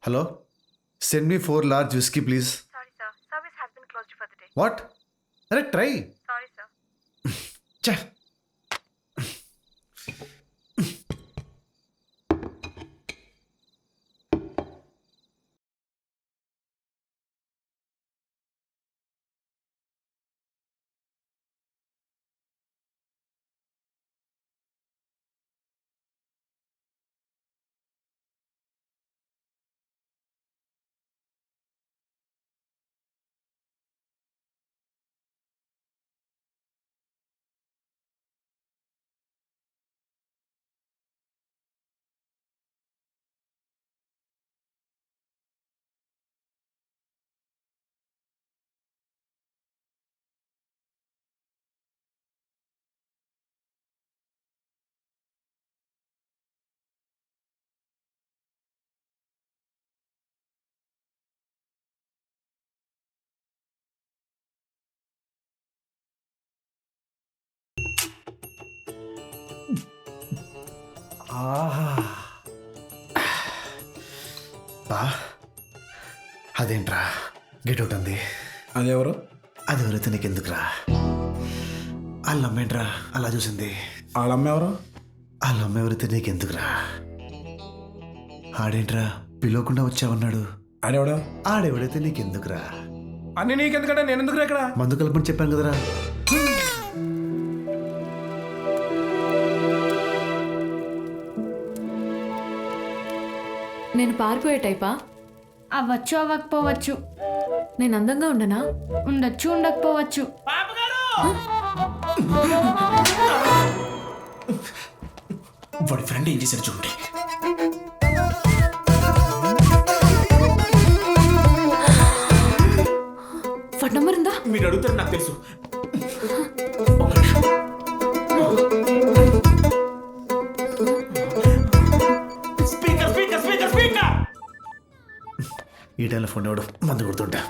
Hello? Send me 4 large whiskey, please. Sorry, sir. Service has been closed for the day. What? Arey, try. Sorry, sir. Cha. బా అదేంట్రా get out అంది. అదెవరు? అది ఎవరైతే నీకెందుకురా? వాళ్ళ అమ్మేంట్రా అలా చూసింది? వాళ్ళమ్మ ఎవరు? వాళ్ళ అమ్మ ఎవరైతే నీకెందుకురా? ఆడేంట్రా పిలవకుండా వచ్చావన్నాడు? ఆడెవడా? ఆడెవడైతే నీకెందుకురా? అన్ని నీకెందుకంటే నేను ఎందుకు ఇక్కడ? మందు కలపని చెప్పాను కదరా. నేను పారిపోయే టైపా? అవ్వచ్చు అవ్వకపోవచ్చు. నేను అందంగా ఉండనా? ఉండొచ్చు ఉండకపోవచ్చు. వాడి ఫ్రెండ్ ఏం చేశాడు చూడండి. ఫోన్ నంబర్ ఉందా? మీరు అడుగుతారు నాకు తెలుసు. Speaker speaker speaker speaker. ఈ టైంలో ఫోన్ ఎవడు మందు కొడుతుంటా.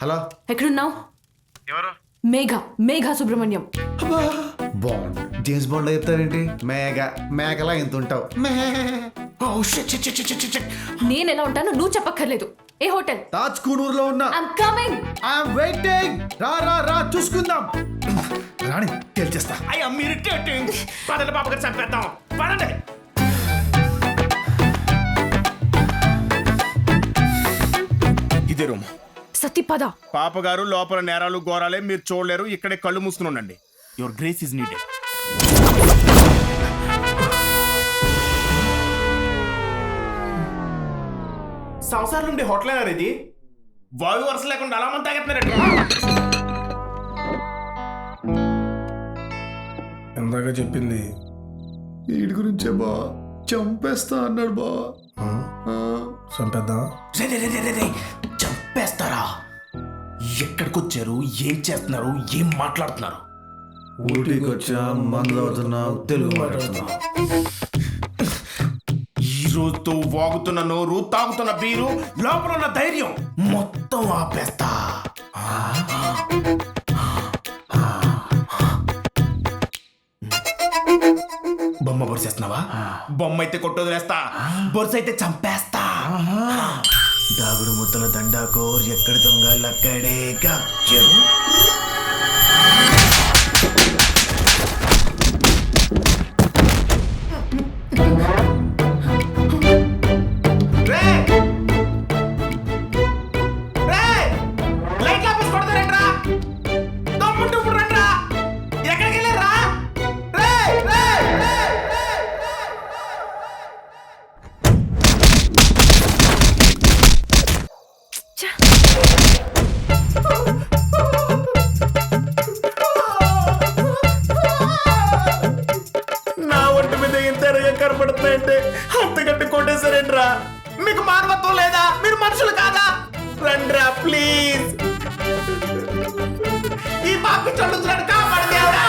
హలో, ఎక్కడున్నావు? ఎవరు? Megha Subrahmanyam. Bond James Bond లో చెప్తావేంటి? మేఘలా ఎంత ఉంటావు? Oh shit shit shit shit shit. నేను ఎలా ఉంటానో నువ్వు చెప్పక్కర్లేదు. ఏ హోటల్? తాజ్ కూనూరులో ఉన్నా. I'm coming. I'm waiting. రా రా రా చూసుకుందాం. రాణి తేల్చేస్తా. I am irritating. పదండి పాప గారు చంపేద్దాం. పదండి. ఇదే రూమ్. సత్తి పద. పాపగారు లోపల నేరాలు ఘోరాలే మీరు చూడలేరు. ఇక్కడే కళ్ళు మూసుకుని ఉండండి. Your grace is needed. సంవత్సరాలు ఉండే హోటల్ అయినా ఇది వాయు వరుస లేకుండా అలా మంది తాగెత్తున్నారట. ఎందాక చెప్పింది వీడి గురించే బా చంపేస్తా అన్నాడు బా. చంపేద్దాం. చంపేస్తారా? ఎక్కడికి వచ్చారు? ఏం చేస్తున్నారు? ఏం మాట్లాడుతున్నారు? ఊటీకి వచ్చా, మందులు అవుతున్నావు, తెలుగు మాట్లాడుతున్నావు. ఈ రోజుతో వాగుతున్న నోరు, తాగుతున్న బీరు, లోపల ఉన్న ధైర్యం మొత్తం ఆపేస్తా. బొమ్మ బొరిసేస్తున్నావా? బొమ్మ అయితే కొట్టొదిలేస్తా, బొరుస అయితే చంపేస్తా. దాగుడు ముద్దల దండాకోర్ ఎక్కడ దొంగలక్కడే గప్యం. నా ఒంటి మీద ఇంత కనపడుతున్నాయంటే అంతకంటే కొట్టేశారేంట్రా? మీకు మానవత్వం లేదా? మీరు మనుషులు కాదా? రండ్రా ప్లీజ్. ఈ పాపి చదువుతున్నాడు కాపాడు దేవుడా.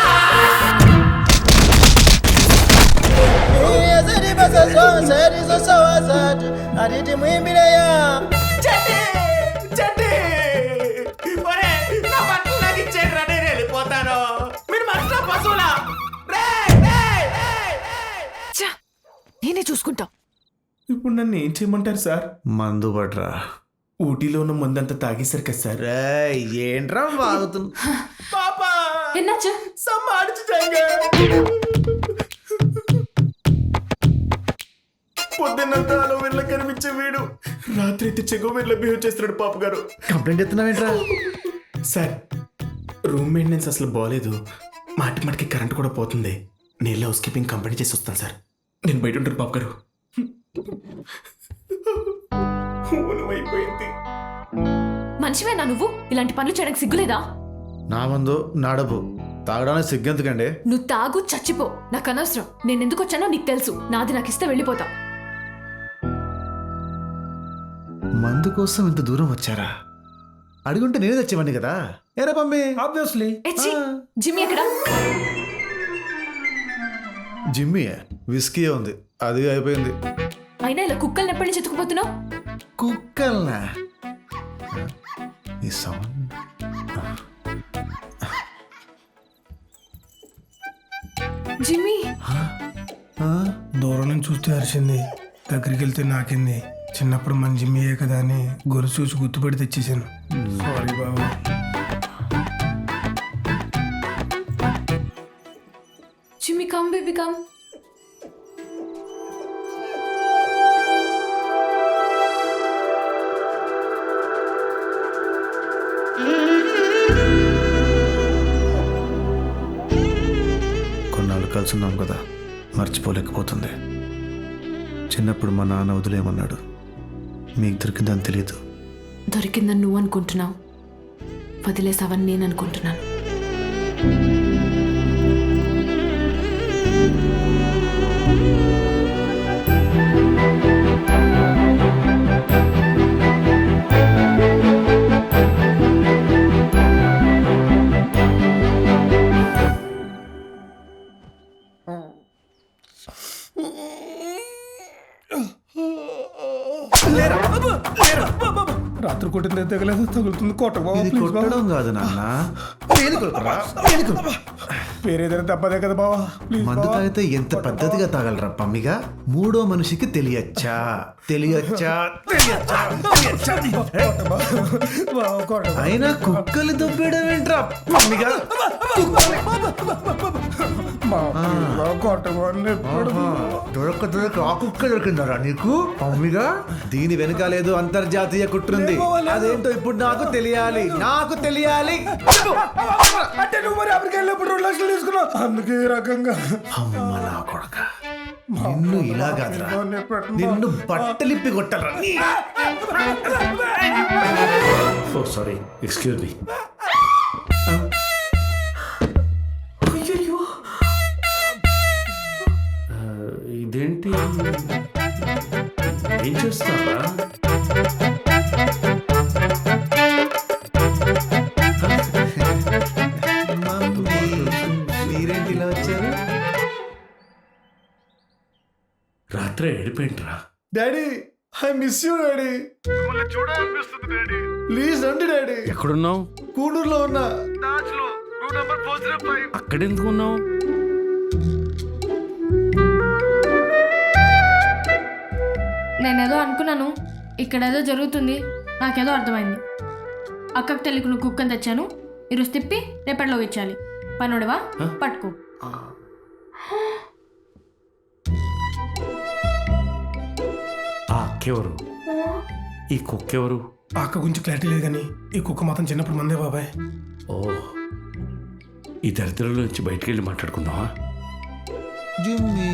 చెట్టి, చెట్టి. ఒరేయ్, నా బట్టలు నాకు ఇచ్చేయండిరా, నేను వెళ్ళిపోతాను. మీరు మనుషుల పశువులా? నేనే చూసుకుంటా. ఇప్పుడు నన్ను ఏం చేయమంటారు సార్? మందు పడరా. ఊటీలో ఉన్న మందంతా తాగేశారు కదా సార్. రేయ్, ఏంట్రా బాగుతుంది? పాపా ఎన్నాచు సమాడిచాగా పొద్దున్నంతా అలోవెర్లా కనిపించే వీడు రాత్రి అయితే చెగోవెర్లా బిహేవ్ చేస్తున్నాడు పాప గారు. కంప్లైంట్ ఎత్తున్నావేంట్రా? సార్ రూమ్ మెయింటెనెన్స్ అసలు బాగాలేదు. మాటి మాటికి కరెంట్ కూడా పోతుంది. నేను హౌస్ కీపింగ్ కంపెనీ చేసి వస్తాను సార్. నేను బయట ఉంటాను పాప గారు. అయిపోయింది. మనిషివేనా నువ్వు? ఇలాంటి పనులు చేయడానికి సిగ్గులేదా? నా మందు నా డబ్బు తాగడానికి సిగ్గెందుకండి? నువ్వు తాగు చచ్చిపో, నాకు అనవసరం. నేను ఎందుకు వచ్చానో నీకు తెలుసు. నాది నాకు ఇస్తే వెళ్ళిపోతా. మందు కోసం ఇంత దూరం వచ్చారా? అడుగుంటే నేనే తెచ్చేవాడిని కదా. ఏరా పమ్మి? ఆబ్వియస్లీ. ఎచ్చి, జిమ్మి ఎక్కడ? జిమ్మి విస్కీ ఉంది, అది అయిపోయింది. అయినా ఇలా కుక్కల్ని ఎప్పటి నుంచి ఎత్తుకుపోతున్నావు? కుక్కల్నా? ఈ సౌండ్ జిమ్మి దూరం నుంచి చూస్తే అరిచింది, దగ్గరికి వెళ్తే నాకింది. చిన్నప్పుడు మన జిమ్మియే కదా అని గొలుసు చూసి గుర్తుపడి తెచ్చేసాను. సారీ బాబు. జిమ్మి కమ్ బేబీ కమ్. కొన్నాళ్ళు కలుసున్నాం కదా, మర్చిపోలేకపోతుంది. చిన్నప్పుడు మా నాన్న వదిలేమన్నాడు. మీకు దొరికిందని తెలియదు. దొరికిందని నువ్వు అనుకుంటున్నావు, వదిలేసావని నేను అనుకుంటున్నాను. రాత్రి కొట్టింది తగలేదు, తగులుతుంది కోట బాబు. ఇది ప్లీజ్ బాబు. కొట్టడం కాదు నాన్న. వేరేదైనా తప్పదే కదా బావా. ప్లీజ్ మందు బావా. తాగితే ఎంత పద్ధతిగా తాగలరా పమ్మిగా? మూడో మనిషికి తెలియచ్చా? తెలియచ్చా? బావా, కోట బావా. అయినా కుక్కలు దొబ్బేయడం ఏంట్రా పమ్మిగా? బావా, ప్లీజ్ బావా, కోట బావా. ఎప్పుడు దొరక ఆ కుక్క దొరికిందరా నీకు పమ్మిగా? దీని వెనకాలేదు అంతర్జాతీయ కుట్రుంది. అదేంటో ఇప్పుడు నాకు తెలియాలి, నాకు తెలియాలి. అంటే నువ్వు మరి అమెరికా వెళ్ళినప్పుడు 2 లక్షలు తీసుకున్నావు, అందుకే ఈ రకంగా. అమ్మ నా కొడక, నిన్ను ఇలా కాదురా, నిన్ను బట్టలిప్పి కొట్టరా. Oh sorry, excuse me. ఇదేంటి, ఏం చేస్తావా? మమ్మీ, మీరేంటి ఇలా వచ్చారు? రాత్రి ఏడిపోయింట్రా. Daddy, I miss you daddy. Please రండి డాడీ. ఎక్కడున్నావు? కూడూరులో ఉన్నా. అక్కడెందుకు ఉన్నావు? నేనేదో అనుకున్నాను, ఇక్కడేదో జరుగుతుంది. నాకేదో అర్థమైంది. అక్కకు తెలియకు నువ్వు కుక్కని తెచ్చాను. ఈరోజు తిప్పి రేపటిలోకి ఇచ్చాలి. పనుడివా? పట్టుకో. ఆ అక్కెవరు? ఈ కుక్కెవరు? అక్క గురించి క్లారిటీ లేదు కానీ ఈ కుక్క మాత్రం చిన్నప్పుడు మందే బాబాయ్. ఓ, ఈ దరిద్రంలో నుంచి బయటికి వెళ్ళి మాట్లాడుకుందామా? జిమ్మి,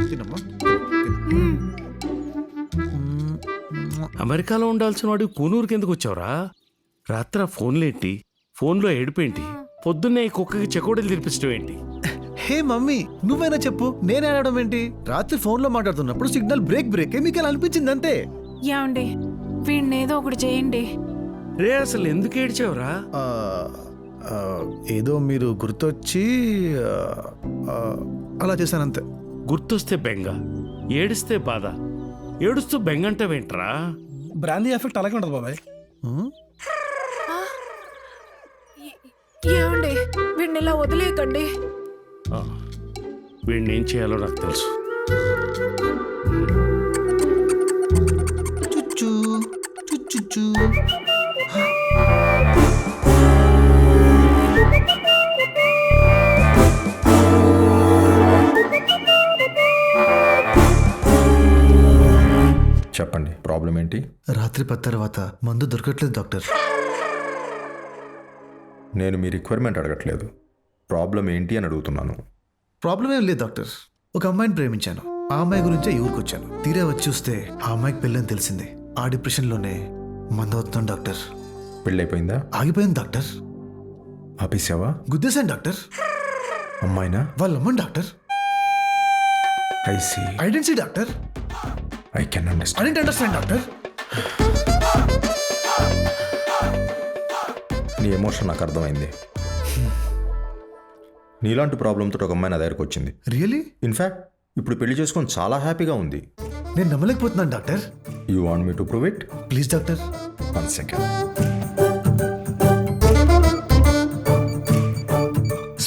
తినమ్మా. అమెరికాలో ఉండాల్సిన వాడు కూనూరుకి ఎందుకు వచ్చావురా? రాత్రి ఫోన్లేంటి, ఫోన్లో ఏడిపేంటి, పొద్దున్నే ఈ కుక్కకి చెకోడీలు తినిపించడం ఏంటి? హే మమ్మీ, నువ్వైనా చెప్పు, నేనే అనడం ఏంటి? రాత్రి ఫోన్లో మాట్లాడుతున్నప్పుడు సిగ్నల్ బ్రేక్ మీకు ఎలా అనిపించింది అంతే. ఏమండి, వీడిని ఏదో ఒకటి చేయండి. రే, అసలు ఎందుకు ఏడ్చావురా? ఏదో మీరు గుర్తొచ్చి అలా చేశానంతే. గుర్తొస్తే బెంగ, ఏడిస్తే బాధ. ఏడుస్తూ బెంగంటావేంట్రా? బ్రాందీ ఎఫెక్ట్ అలాగే ఉంటుంది బాబాయ్. ఏమండి, వీడిని ఇలా వదిలేయకండి. వీడిని ఏం చేయాలో నాకు తెలుసు. ఏంటి? రాత్రి 10 తర్వాత మందు దొరకట్లేదు డాక్టర్. నేను మీ రిక్వైర్మెంట్ అడగట్లేదు, ప్రాబ్లం ఏంటి అని అడుగుతున్నాను. ప్రాబ్లం ఏం లేదు డాక్టర్. ఒక అమ్మాయిని ప్రేమించాను. ఆ అమ్మాయి గురించే ఈ ఊరికి వచ్చాను. తీరా వచ్చి చూస్తే ఆ అమ్మాయికి పెళ్ళని తెలిసింది. ఆ డిప్రెషన్లోనే మందు అవుతున్నాను డాక్టర్. పెళ్ళైపోయిందా? ఆగిపోయింది డాక్టర్. ఆపేసావా? గుద్దేశాను డాక్టర్. అమ్మాయినా? వాళ్ళ అమ్మని doctor. I see. Identity doctor. I can understand. I don't understand doctor. నీ ఎమోషన్ నాకు అర్థమైంది. నీలాంటి ప్రాబ్లంతో ఒక అమ్మాయి నా దగ్గరకు వచ్చింది. రియలీ? ఇన్ఫ్యాక్ట్ ఇప్పుడు పెళ్లి చేసుకొని చాలా హ్యాపీగా ఉంది. నేను నమ్మలేకపోతున్నాను doctor. You want me to prove it? Please doctor. 1 second.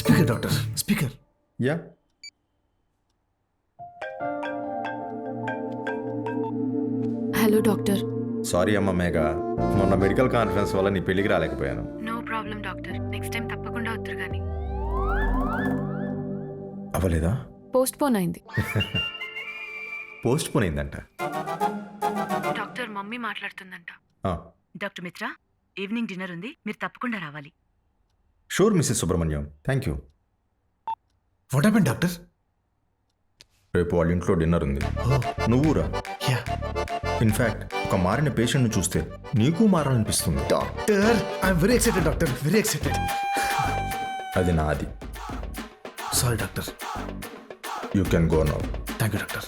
Speaker doctor, speaker. Yeah. Hello doctor. Sorry అమ్మ మేఘ, మొన్న మెడికల్ కాన్ఫరెన్స్ వల్ల నీ పెళ్లికి రాలేకపోయాను. No problem doctor, next time తప్పకుండా వద్దురు కానీ. అవ్వలేదా? పోస్ట్ పోన్ అయింది. పోస్ట్ పోన్ అయిందంట. Doctor mummy మాట్లాడుతుందంట. Doctor Mitra, evening dinner ఉంది, మీరు తప్పకుండా రావాలి. Sure missus Subrahmanyam, thank you. What happened doctor? రేపు వాళ్ళ ఇంట్లో డిన్నర్ ఉంది, నువ్వురా. యా ఇన్ఫ్యాక్ట్ ఒక మారిన పేషెంట్ని చూస్తే నీకు మారాలనిపిస్తుంది. Doctor, I'm very excited doctor, very excited. అది నాది. Sorry doctor. You can go now. Thank you doctor.